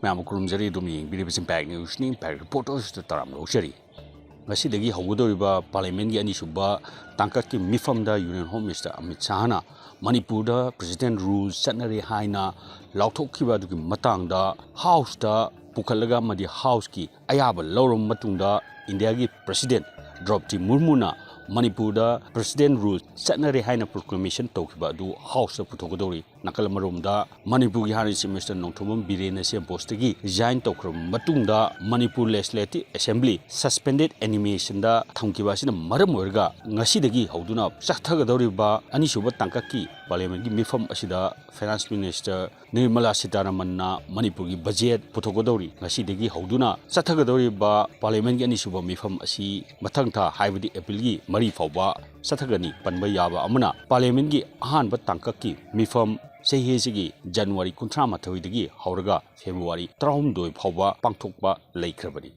ma'am खुरुमजरी impact news impact reporters तराम लौजरी ngasi haugadoriba parliament gi anisuba tangkat ki mifamda union home minister Amit Shahna Manipur da president rules chanari haina lauthokhiba du matangda house da pukhalaga madi house ki ayaba lorom matungda India gi president Draupadi Murmuna Manipur da president rules chanari haina proclamation tokhiba du house da Puthokkadouri nakal maromda Manipur gi hari semester nongthomam birena se post gi resign tokrom matungda Manipur legislative assembly suspended animation da thamkiba sina maram orga ngasi dagi hauduna sakthagadoriba anisuba tangkaki parliament gi mifam asida finance minister Nirmala Sitharaman na Manipur gi budget Puthokkadouri ngasi dagi hauduna sakthagadoriba parliament gi anisuba mifam asi mathang tha haibadi appeal gi mari fawba sathagani panba yaba amana parliament gi ahanba tangkaki mifam Sehesigi January 13 dagi hauraga February 12 fawba pangthokba leikrabani